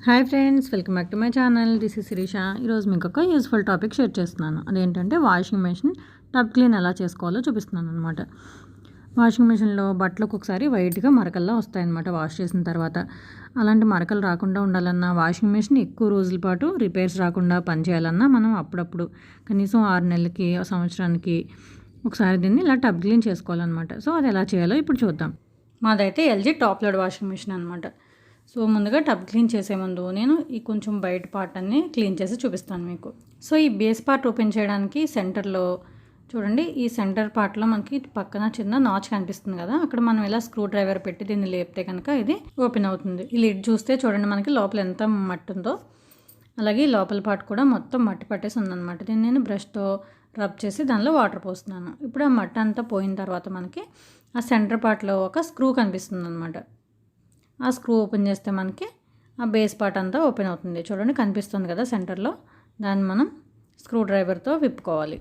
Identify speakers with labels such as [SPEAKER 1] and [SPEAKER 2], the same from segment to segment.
[SPEAKER 1] Hi friends, welcome back to my channel. This is Shirisha. ఈరోజు మీకు ఒక యూస్ఫుల్ టాపిక్ షేర్ చేస్తున్నాను. అదేంటంటే వాషింగ్ మెషిన్ టబ్ క్లీన్ ఎలా చేసుకోవాలో చూపిస్తున్నాను అనమాట. వాషింగ్ మెషిన్లో బట్టలు ఒక్కొక్కసారి వైట్గా మరకల్లా వస్తాయన్నమాట వాష్ చేసిన తర్వాత. అలాంటి మరకలు రాకుండా ఉండాలన్నా, వాషింగ్ మెషిన్ ఎక్కువ రోజుల పాటు రిపేర్స్ రాకుండా పనిచేయాలన్నా మనం అప్పుడప్పుడు కనీసం 6 నెలలకి సంవత్సరానికి ఒకసారి దీన్ని ఇలా టబ్ క్లీన్ చేసుకోవాలన్నమాట. సో అది ఎలా చేయాలో ఇప్పుడు చూద్దాం. మాదైతే LG top load washing machine అనమాట. సో ముందుగా టబ్ క్లీన్ చేసే ముందు నేను ఈ కొంచెం బయట పార్ట్ అన్ని క్లీన్ చేసి చూపిస్తాను మీకు. సో ఈ బేస్ పార్ట్ ఓపెన్ చేయడానికి సెంటర్లో చూడండి, ఈ సెంటర్ పార్ట్లో మనకి పక్కన చిన్న నాచ్ కనిపిస్తుంది కదా, అక్కడ మనం ఇలా స్క్రూ డ్రైవర్ పెట్టి దీన్ని లేపితే కనుక ఇది ఓపెన్ అవుతుంది. ఈ లిడ్ చూస్తే చూడండి మనకి లోపల ఎంత మట్టి ఉందో, అలాగే లోపల పార్ట్ కూడా మొత్తం మట్టి పట్టేసి ఉందన్నమాట. దీన్ని నేను బ్రష్తో రబ్ చేసి దానిలో వాటర్ పోస్తున్నాను. ఇప్పుడు ఆ మట్టి అంతా పోయిన తర్వాత మనకి ఆ సెంటర్ పార్ట్లో ఒక స్క్రూ కనిపిస్తుంది అనమాట. ఆ స్క్రూ ఓపెన్ చేస్తే మనకి ఆ బేస్ పార్ట్ అంతా ఓపెన్ అవుతుంది. చూడండి కనిపిస్తుంది కదా సెంటర్లో. దాన్ని మనం స్క్రూ డ్రైవర్తో విప్పుకోవాలి.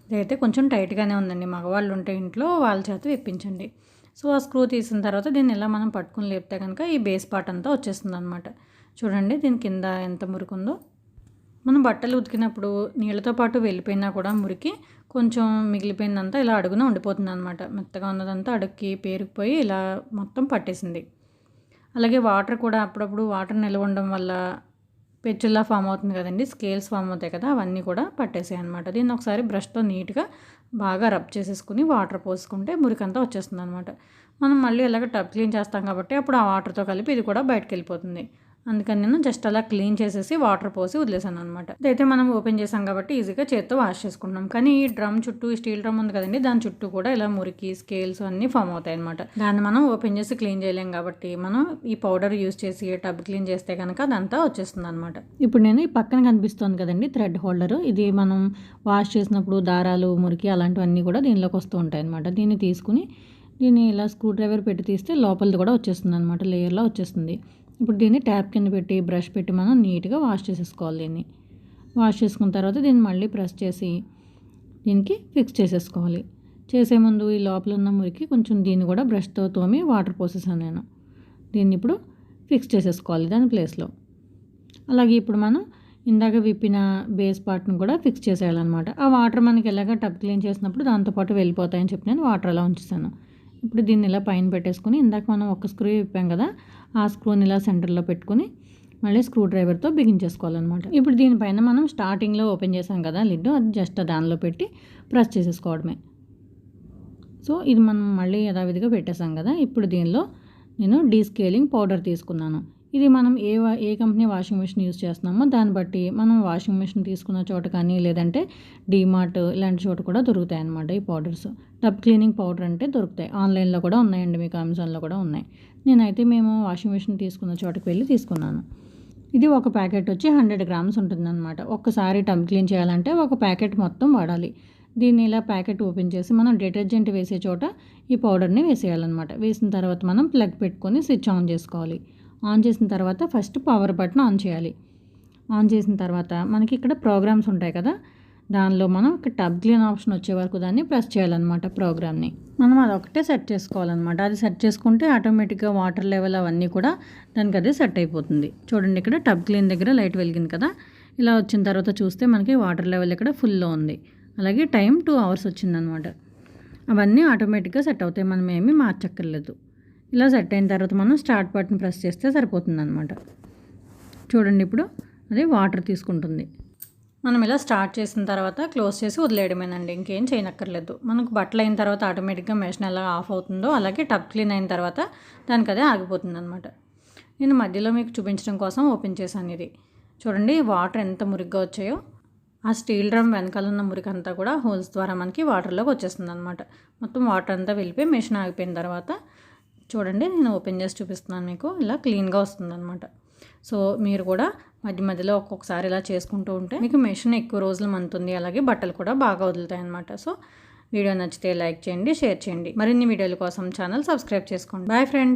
[SPEAKER 1] ఇదైతే కొంచెం టైట్గానే ఉందండి, మగవాళ్ళు ఉంటే ఇంట్లో వాళ్ళ చేత విప్పించండి. సో ఆ స్క్రూ తీసిన తర్వాత దీన్ని ఇలా మనం పట్టుకుని లేపితే కనుక ఈ బేస్ పార్ట్ అంతా వచ్చేస్తుంది అనమాట. చూడండి దీని కింద ఎంత మురికుందో. మనం బట్టలు ఉతికినప్పుడు నీళ్ళతో పాటు వెళ్ళిపోయినా కూడా మురికి కొంచెం మిగిలిపోయిందంతా ఇలా అడుగున ఉండిపోతుంది అనమాట. మెత్తగా ఉన్నదంతా అడుక్కి పేరుకుపోయి ఇలా మొత్తం పట్టేసింది. అలాగే వాటర్ కూడా అప్పుడప్పుడు వాటర్ నిల్వ ఉండడం వల్ల పెచ్చుల్లా ఫామ్ అవుతుంది కదండి, స్కేల్స్ ఫామ్ అవుతాయి కదా, అవన్నీ కూడా పట్టేసాయి అనమాట. దీన్ని ఒకసారి బ్రష్తో నీట్గా బాగా రబ్ చేసేసుకుని వాటర్ పోసుకుంటే మురికంతా వచ్చేస్తుంది అనమాట. మనం మళ్ళీ ఇలాగ టబ్ క్లీన్ చేస్తాం కాబట్టి అప్పుడు ఆ వాటర్తో కలిపి ఇది కూడా బయటకు వెళ్ళిపోతుంది. అందుకని నేను జస్ట్ అలా క్లీన్ చేసేసి వాటర్ పోసి వదిలేసాను అనమాట. ఇదైతే మనం ఓపెన్ చేసాం కాబట్టి ఈజీగా చేత్తో వాష్ చేసుకుంటున్నాం. కానీ ఈ డ్రమ్ చుట్టూ, స్టీల్ డ్రమ్ ఉంది కదండి, దాని చుట్టూ కూడా ఇలా మురికి స్కేల్స్ అన్నీ ఫామ్ అవుతాయి అనమాట. దాన్ని మనం ఓపెన్ చేసి క్లీన్ చేయలేం కాబట్టి మనం ఈ పౌడర్ యూస్ చేసి టబ్ క్లీన్ చేస్తే కనుక అదంతా వచ్చేస్తుంది అనమాట. ఇప్పుడు నేను ఈ పక్కన కనిపిస్తుంది కదండి థ్రెడ్ హోల్డర్, ఇది మనం వాష్ చేసినప్పుడు దారాలు, మురికి అలాంటివన్నీ కూడా దీనిలోకి వస్తూ ఉంటాయి అనమాట. దీన్ని తీసుకుని దీన్ని ఇలా స్క్రూ డ్రైవర్ పెట్టి తీస్తే లోపలిది కూడా వచ్చేస్తుంది అనమాట, లేయర్లా వచ్చేస్తుంది. ఇప్పుడు దీన్ని ట్యాప్ కింద పెట్టి బ్రష్ పెట్టి మనం నీట్గా వాష్ చేసేసుకోవాలి. దీన్ని వాష్ చేసుకున్న తర్వాత దీన్ని మళ్ళీ ప్రెస్ చేసి దీనికి ఫిక్స్ చేసేసుకోవాలి. చేసే ముందు ఈ లోపల ఉన్న మురికి కొంచెం దీన్ని కూడా బ్రష్తో తోమి వాటర్ పోసేసాను నేను. దీన్ని ఇప్పుడు ఫిక్స్ చేసేసుకోవాలి దాని ప్లేస్లో. అలాగే ఇప్పుడు మనం ఇందాక విప్పిన బేస్ పార్ట్ని కూడా ఫిక్స్ చేసేయాలన్నమాట. ఆ వాటర్ మనకి ఎలాగ టబ్ క్లీన్ చేసినప్పుడు దాంతోపాటు వెళ్ళిపోతాయని చెప్పి నేను వాటర్ అలా ఉంచేసాను. ఇప్పుడు దీన్ని ఇలా పైన పెట్టేసుకుని ఇందాక మనం ఒక స్క్రూ విప్పాం కదా, ఆ స్క్రూని ఇలా సెంటర్లో పెట్టుకుని మళ్ళీ స్క్రూ డ్రైవర్తో బిగించేసుకోవాలన్నమాట. ఇప్పుడు దీనిపైన మనం స్టార్టింగ్లో ఓపెన్ చేసాం కదా లిడ్, అది జస్ట్ దానిలో పెట్టి ప్రెస్ చేసేసుకోవడమే. సో ఇది మనం మళ్ళీ యథావిధిగా పెట్టేసాం కదా. ఇప్పుడు దీనిలో నేను డీస్కేలింగ్ పౌడర్ తీసుకున్నాను. ఇది మనం ఏ కంపెనీ వాషింగ్ మెషిన్ యూస్ చేస్తున్నామో దాన్ని బట్టి మనం వాషింగ్ మెషిన్ తీసుకున్న చోట కానీ లేదంటే డీమార్ట్ ఇలాంటి చోట కూడా దొరుకుతాయి అన్నమాట ఈ పౌడర్స్. టబ్ క్లీనింగ్ పౌడర్ అంటే దొరుకుతాయి, ఆన్లైన్లో కూడా ఉన్నాయండి, మీకు అమెజాన్లో కూడా ఉన్నాయి. నేనైతే మేము వాషింగ్ మెషిన్ తీసుకున్న చోటకి వెళ్ళి తీసుకున్నాను. ఇది ఒక ప్యాకెట్ వచ్చి 100 గ్రామ్స్ ఉంటుందన్నమాట. ఒక్కసారి టబ్ క్లీన్ చేయాలంటే ఒక ప్యాకెట్ మొత్తం వాడాలి. దీన్ని ఇలా ప్యాకెట్ ఓపెన్ చేసి మనం డిటర్జెంట్ వేసే చోట ఈ పౌడర్ని వేసేయాలన్నమాట. వేసిన తర్వాత మనం ప్లగ్ పెట్టుకొని స్విచ్ ఆన్ చేసుకోవాలి. ఆన్ చేసిన తర్వాత ఫస్ట్ పవర్ బటన్ ఆన్ చేయాలి. ఆన్ చేసిన తర్వాత మనకి ఇక్కడ ప్రోగ్రామ్స్ ఉంటాయి కదా, దానిలో మనం ఇక్కడ టబ్ క్లీన్ ఆప్షన్ వచ్చే వరకు దాన్ని ప్రెస్ చేయాలన్నమాట. ప్రోగ్రామ్ని మనం అదొకటే సెట్ చేసుకోవాలన్నమాట. అది సెట్ చేసుకుంటే ఆటోమేటిక్గా వాటర్ లెవెల్ అవన్నీ కూడా దానికి అదే సెట్ అయిపోతుంది. చూడండి ఇక్కడ టబ్ క్లీన్ దగ్గర లైట్ వెలిగింది కదా, ఇలా వచ్చిన తర్వాత చూస్తే మనకి వాటర్ లెవెల్ ఇక్కడ ఫుల్లో ఉంది. అలాగే టైం 2 hours వచ్చిందనమాట. అవన్నీ ఆటోమేటిక్గా సెట్ అవుతాయి, మనం ఏమీ మార్చక్కర్లేదు. ఇలా సెట్ అయిన తర్వాత మనం స్టార్ట్ బటన్ ప్రెస్ చేస్తే సరిపోతుంది అనమాట. చూడండి ఇప్పుడు అది వాటర్ తీసుకుంటుంది. మనం ఇలా స్టార్ట్ చేసిన తర్వాత క్లోజ్ చేసి వదిలేయడమేనండి, ఇంకేం చేయనక్కర్లేదు. మనకు బట్టలు అయిన తర్వాత ఆటోమేటిక్గా మెషిన్ ఎలా ఆఫ్ అవుతుందో అలాగే టబ్ క్లీన్ అయిన తర్వాత దానికి అదే ఆగిపోతుంది అనమాట. నేను మధ్యలో మీకు చూపించడం కోసం ఓపెన్ చేశాను ఇది. చూడండి వాటర్ ఎంత మురిగ్గా వచ్చాయో. ఆ స్టీల్ డ్రమ్ వెనకాల ఉన్న మురికి అంతా కూడా హోల్స్ ద్వారా మనకి వాటర్లోకి వచ్చేస్తుంది అనమాట. మొత్తం వాటర్ అంతా వెళ్ళిపోయి మెషిన్ ఆగిపోయిన తర్వాత చూడండి నేను ఓపెన్ చేసి చూపిస్తున్నాను మీకు, ఇలా క్లీన్గా వస్తుందన్నమాట. సో మీరు కూడా మధ్య మధ్యలో ఒక్కొక్కసారి ఇలా చేసుకుంటూ ఉంటే మీకు మెషిన్ ఎక్కువ రోజులు మంతుంది, అలాగే బట్టలు కూడా బాగా వదులుతాయి అన్నమాట. సో వీడియో నచ్చితే లైక్ చేయండి, షేర్ చేయండి. మరిన్ని వీడియోల కోసం ఛానల్ సబ్స్క్రైబ్ చేసుకోండి. Bye friends.